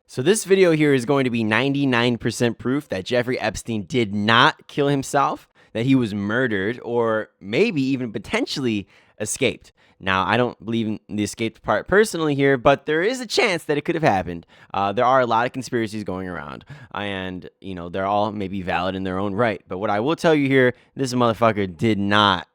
So this video here is going to be 99% proof that Jeffrey Epstein did not kill himself, that he was murdered, or maybe even potentially escaped. Now, I don't believe in the escaped part personally here, but there is a chance that it could have happened. There are a lot of conspiracies going around, and, they're all maybe valid in their own right. But what I will tell you here, this motherfucker did not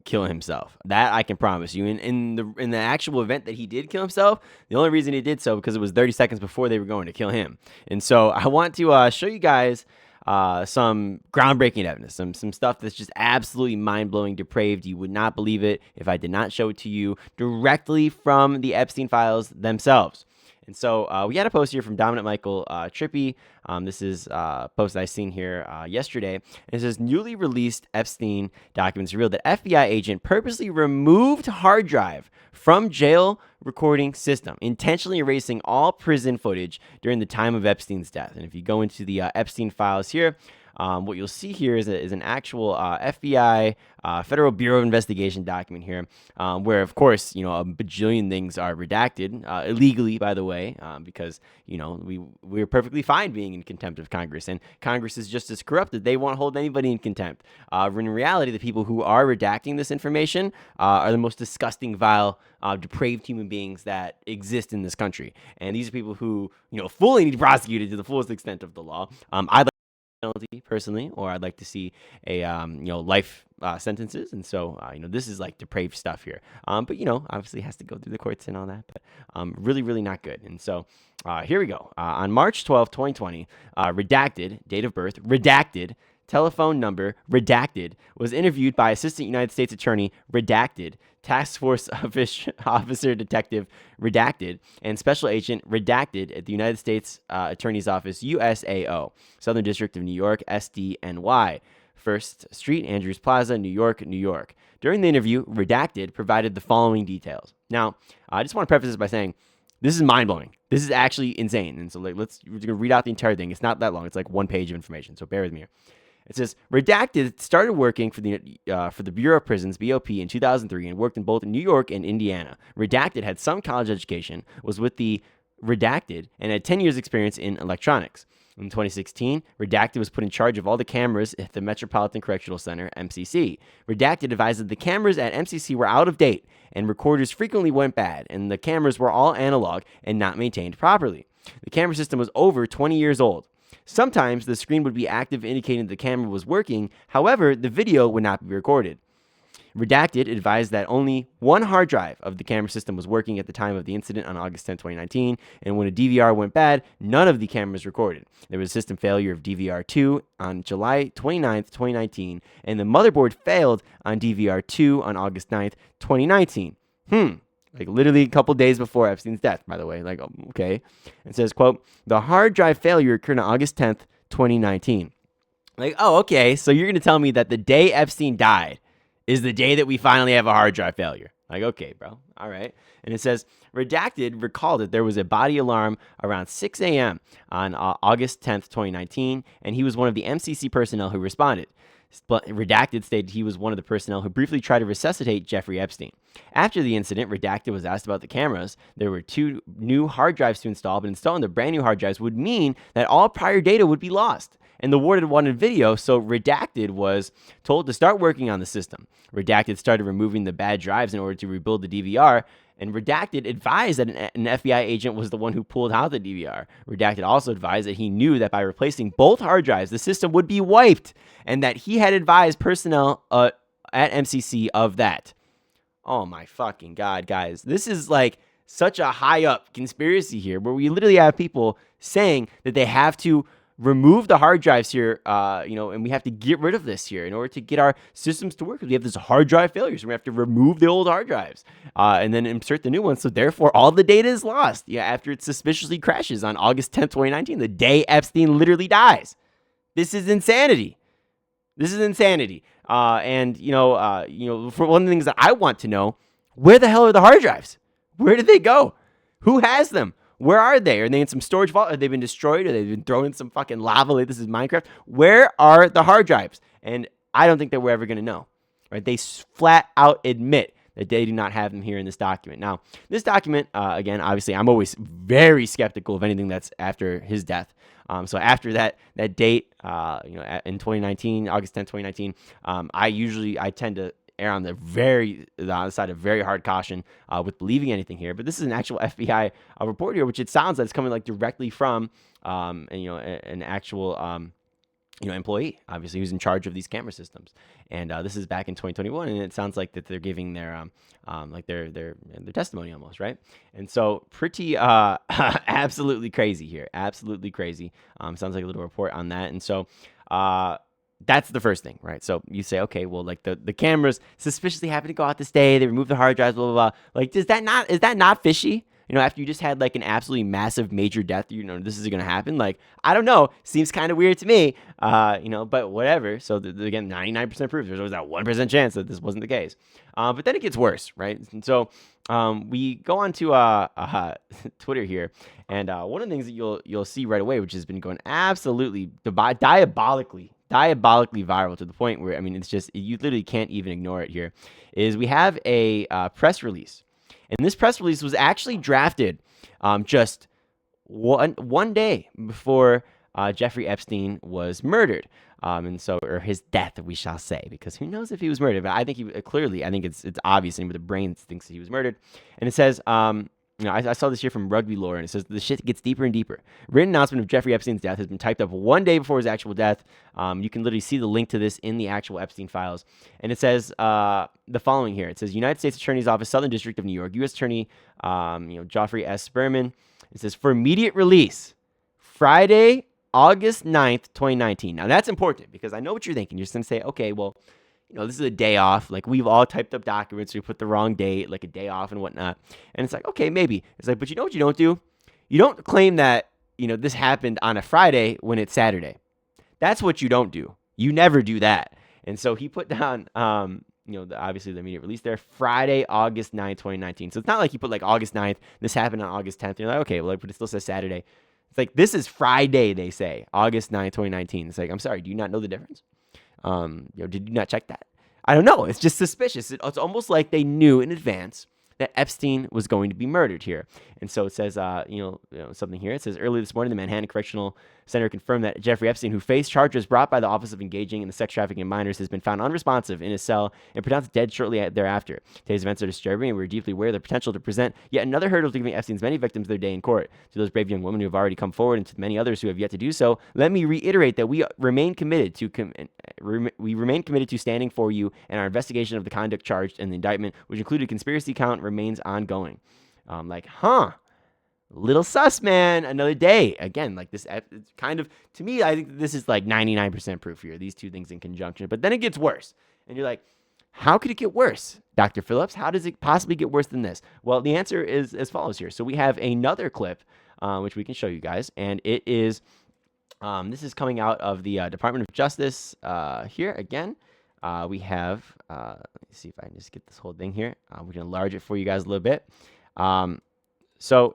kill himself. That I can promise you. In the actual event that he did kill himself, the only reason he did so because it was 30 seconds before they were going to kill him. And so I want to show you guys some groundbreaking evidence, some stuff that's just absolutely mind-blowing, depraved. You would not believe it if I did not show it to you directly from the Epstein files themselves. And so we had a post here from Dominant Michael Trippy. This is a post that I seen here yesterday. And it says, newly released Epstein documents revealed that FBI agent purposely removed hard drive from jail recording system, intentionally erasing all prison footage during the time of Epstein's death. And if you go into the Epstein files here, what you'll see here is an actual FBI Federal Bureau of Investigation document here, where, of course, a bajillion things are redacted illegally, by the way, because, we're perfectly fine being in contempt of Congress, and Congress is just as corrupt that they won't hold anybody in contempt. In reality, the people who are redacting this information are the most disgusting, vile, depraved human beings that exist in this country. And these are people who, fully need prosecuted to the fullest extent of the law. I'd penalty personally, or I'd like to see a life sentences, and so this is like depraved stuff here, but obviously has to go through the courts and all that, but really not good. And so here we go. On March 12th, 2020, redacted date of birth, redacted telephone number, redacted, was interviewed by Assistant United States Attorney, redacted, Task Force Officer Detective, redacted, and Special Agent, redacted, at the United States Attorney's Office, USAO, Southern District of New York, SDNY, 1st Street, Andrews Plaza, New York, New York. During the interview, redacted provided the following details. Now, I just want to preface this by saying, this is mind-blowing. This is actually insane. And so we're going to read out the entire thing. It's not that long. It's like one page of information, so bear with me here. It says, redacted started working for the Bureau of Prisons, BOP, in 2003 and worked in both New York and Indiana. Redacted had some college education, was with the redacted, and had 10 years experience in electronics. In 2016, redacted was put in charge of all the cameras at the Metropolitan Correctional Center, MCC. Redacted advised that the cameras at MCC were out of date and recorders frequently went bad, and the cameras were all analog and not maintained properly. The camera system was over 20 years old. Sometimes the screen would be active, indicating the camera was working. However, the video would not be recorded. Redacted advised that only one hard drive of the camera system was working at the time of the incident on August 10, 2019, and when a DVR went bad, none of the cameras recorded. There was a system failure of DVR2 on July 29, 2019, and the motherboard failed on DVR2 on August 9, 2019. Like literally a couple days before Epstein's death, by the way. Like, okay. It says, quote, the hard drive failure occurred on August 10th, 2019. Like, oh, okay. So you're going to tell me that the day Epstein died is the day that we finally have a hard drive failure. Like, okay, bro. All right. And it says, redacted recalled that there was a body alarm around 6 a.m. on August 10th, 2019, and he was one of the MCC personnel who responded. Redacted stated he was one of the personnel who briefly tried to resuscitate Jeffrey Epstein. After the incident, Redacted was asked about the cameras. There were 2 new hard drives to install, but installing the brand new hard drives would mean that all prior data would be lost. And the warden wanted video, so Redacted was told to start working on the system. Redacted started removing the bad drives in order to rebuild the DVR, and Redacted advised that an FBI agent was the one who pulled out the DVR. Redacted also advised that he knew that by replacing both hard drives, the system would be wiped, and that he had advised personnel at MCC of that. Oh my fucking God, guys. This is like such a high up conspiracy here, where we literally have people saying that they have to remove the hard drives here, and we have to get rid of this here in order to get our systems to work. Because we have this hard drive failure, so we have to remove the old hard drives and then insert the new ones. So therefore, all the data is lost. Yeah, after it suspiciously crashes on August 10th, 2019, the day Epstein literally dies. This is insanity. This is insanity. And for one of the things that I want to know, where the hell are the hard drives? Where did they go? Who has them? Where are they? Are they in some storage vault? Have they been destroyed? Or they've been thrown in some fucking lava like this is Minecraft? Where are the hard drives? And I don't think that we're ever going to know. Right? They flat out admit that they do not have them here in this document. Now, this document, again, obviously, I'm always very skeptical of anything that's after his death. So after that date, in 2019, August 10, 2019, I tend to err on the side of very hard caution with believing anything here. But this is an actual FBI report here, which it sounds like it's coming like directly from an actual employee, obviously, who's in charge of these camera systems. And this is back in 2021, and it sounds like that they're giving their their testimony almost, right? And so pretty absolutely crazy here, absolutely crazy. Sounds like a little report on that. And so that's the first thing, right? So you say, okay, well, like the cameras suspiciously happen to go out this day. They remove the hard drives, blah, blah, blah. Like, is that not fishy? After you just had like an absolutely massive major death, this is going to happen. Like, I don't know. Seems kind of weird to me, but whatever. So again, 99% proof. There's always that 1% chance that this wasn't the case. But then it gets worse, right? And so we go on to Twitter here. And one of the things that you'll see right away, which has been going absolutely diabolically viral to the point where, it's just, you literally can't even ignore it here, is we have a press release. And this press release was actually drafted just one day before Jeffrey Epstein was murdered. Or his death, we shall say, because who knows if he was murdered, but I think it's obvious, and the brain thinks that he was murdered. And it says, I saw this here from Rugby Lore, and it says the shit gets deeper and deeper. Written announcement of Jeffrey Epstein's death has been typed up one day before his actual death. You can literally see the link to this in the actual Epstein files. And it says the following here. It says, United States Attorney's Office, Southern District of New York, U.S. Attorney Geoffrey S. Berman. It says, for immediate release, Friday, August 9th, 2019. Now, that's important because I know what you're thinking. You're just going to say, okay, well, this is a day off. Like, we've all typed up documents. We put the wrong date, like a day off and whatnot. And it's like, okay, maybe. It's like, but you know what you don't do? You don't claim that, this happened on a Friday when it's Saturday. That's what you don't do. You never do that. And so he put down, obviously the immediate release there, Friday, August 9th, 2019. So it's not like he put like August 9th. This happened on August 10th. You're like, okay, well, but it still says Saturday. It's like, this is Friday, they say, August 9th, 2019. It's like, I'm sorry, do you not know the difference? Did you not check that? I don't know. It's just suspicious. It's almost like they knew in advance that Epstein was going to be murdered here. And so it says, something here. It says, early this morning, the Manhattan Correctional Center confirmed that Jeffrey Epstein, who faced charges brought by the Office of Engaging in the Sex Trafficking of Minors, has been found unresponsive in his cell and pronounced dead shortly thereafter. Today's events are disturbing, and we're deeply aware of the potential to present yet another hurdle to giving Epstein's many victims their day in court. To those brave young women who have already come forward and to many others who have yet to do so, let me reiterate that we remain committed to standing for you, and our investigation of the conduct charged in the indictment, which included conspiracy count, remains ongoing. Little sus, man. Another day. Again, like this, it's kind of, to me, I think this is like 99% proof here. These two things in conjunction. But then it gets worse. And you're like, how could it get worse, Dr. Phillips? How does it possibly get worse than this? Well, the answer is as follows here. So we have another clip, which we can show you guys. And it is, this is coming out of the Department of Justice here again. We have, let me see if I can just get this whole thing here. We're going to enlarge it for you guys a little bit. So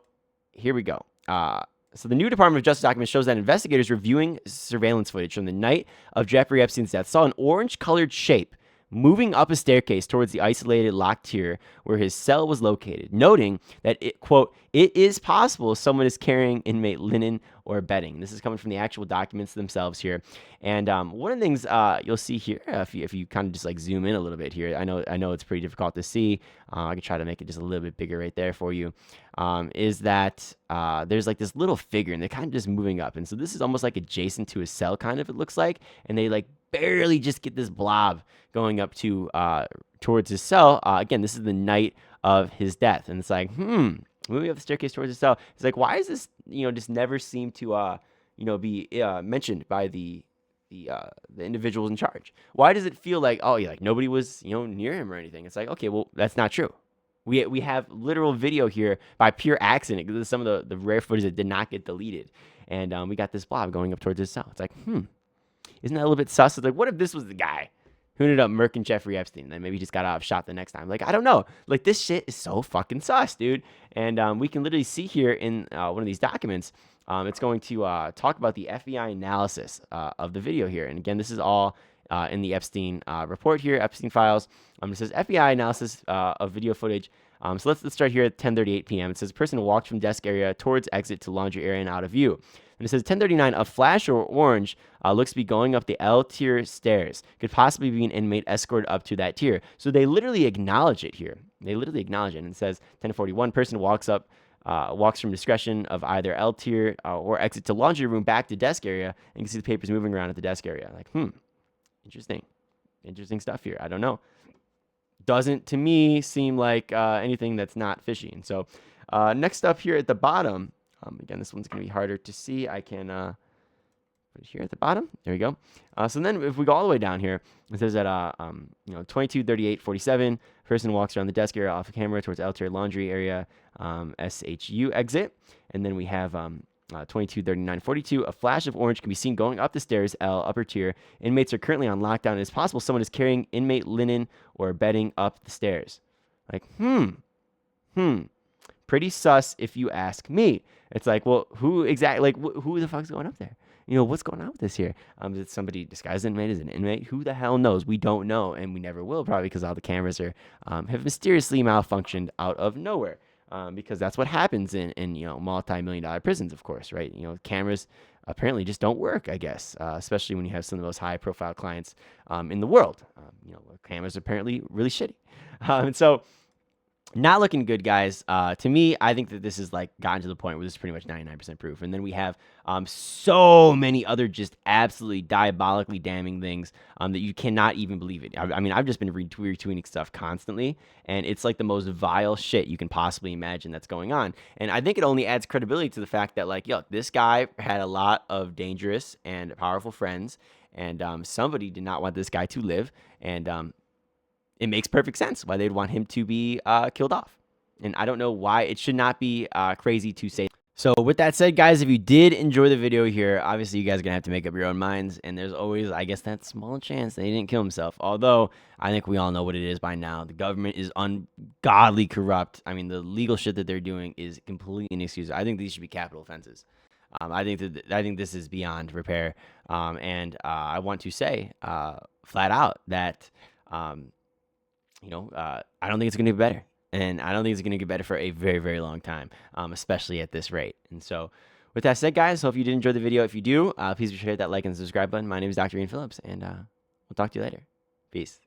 here we go. So the new Department of Justice document shows that investigators reviewing surveillance footage from the night of Jeffrey Epstein's death saw an orange-colored shape moving up a staircase towards the isolated locked tier where his cell was located, noting that it, quote, it is possible someone is carrying inmate linen or bedding. This is coming from the actual documents themselves here. And one of the things you'll see here, if you kind of just like zoom in a little bit here, I know it's pretty difficult to see. I can try to make it just a little bit bigger right there for you. Is that there's like this little figure and they're kind of just moving up. And so this is almost like adjacent to his cell, kind of, it looks like. And they like barely just get this blob going up to towards his cell. Again, this is the night of his death. And it's like, moving up the staircase towards his cell. It's like, why is this, just never seem to, be mentioned by the individuals in charge? Why does it feel like, oh, yeah, like nobody was, near him or anything? It's like, okay, well, that's not true. We have literal video here by pure accident. This is some of the rare footage that did not get deleted. And we got this blob going up towards his cell. It's like, isn't that a little bit sus? It's like, what if this was the guy who ended up murking Jeffrey Epstein and then maybe just got out of shot the next time? Like, I don't know. Like, this shit is so fucking sus, dude. And we can literally see here in one of these documents, it's going to talk about the FBI analysis of the video here. And again, this is all in the Epstein report here, Epstein files. It says FBI analysis of video footage. So let's start here at 10:38 p.m. It says a person walked from desk area towards exit to laundry area and out of view. And it says 10:39, a flash or orange looks to be going up the L tier stairs. Could possibly be an inmate escorted up to that tier. So they literally acknowledge it here. They literally acknowledge it. And it says 10:41, person walks from discretion of either L tier or exit to laundry room back to desk area, and you can see the papers moving around at the desk area. Like, interesting stuff here. I don't know. Doesn't to me seem like anything that's not fishy. And so next up here at the bottom, again, this one's going to be harder to see. I can put it here at the bottom. There we go. So then if we go all the way down here, it says that 22:38:47, person walks around the desk area off the camera towards L tier laundry area, SHU exit. And then we have 22:39:42, a flash of orange can be seen going up the stairs, L upper tier. Inmates are currently on lockdown. It is possible someone is carrying inmate linen or bedding up the stairs. Like, pretty sus if you ask me. It's like, well, who exactly, like, who the fuck's going up there? What's going on with this here? Is it somebody disguised inmate? Is it an inmate? Who the hell knows? We don't know, and we never will, probably because all the cameras are have mysteriously malfunctioned out of nowhere. Because that's what happens in multi-million-dollar prisons, of course, right? Cameras apparently just don't work, I guess, especially when you have some of the most high-profile clients in the world. Cameras are apparently really shitty, and so not looking good, guys. To me, I think that this is like gotten to the point where this is pretty much 99% proof. And then we have so many other just absolutely diabolically damning things that you cannot even believe it. I mean, I've just been retweeting stuff constantly, and it's like the most vile shit you can possibly imagine that's going on. And I think it only adds credibility to the fact that, like, yo, this guy had a lot of dangerous and powerful friends, and somebody did not want this guy to live, and it makes perfect sense why they'd want him to be killed off. And I don't know why it should not be crazy to say. So with that said, guys, if you did enjoy the video here, obviously you guys are going to have to make up your own minds. And there's always, I guess, that small chance that he didn't kill himself. Although I think we all know what it is by now. The government is ungodly corrupt. I mean, the legal shit that they're doing is completely inexcusable. I think these should be capital offenses. I think this is beyond repair. And I want to say flat out that I don't think it's going to get better. And I don't think it's going to get better for a very, very long time, especially at this rate. And so with that said, guys, hope you did enjoy the video. If you do, please be sure to hit that like and subscribe button. My name is Dr. Ian Phillips, and we'll talk to you later. Peace.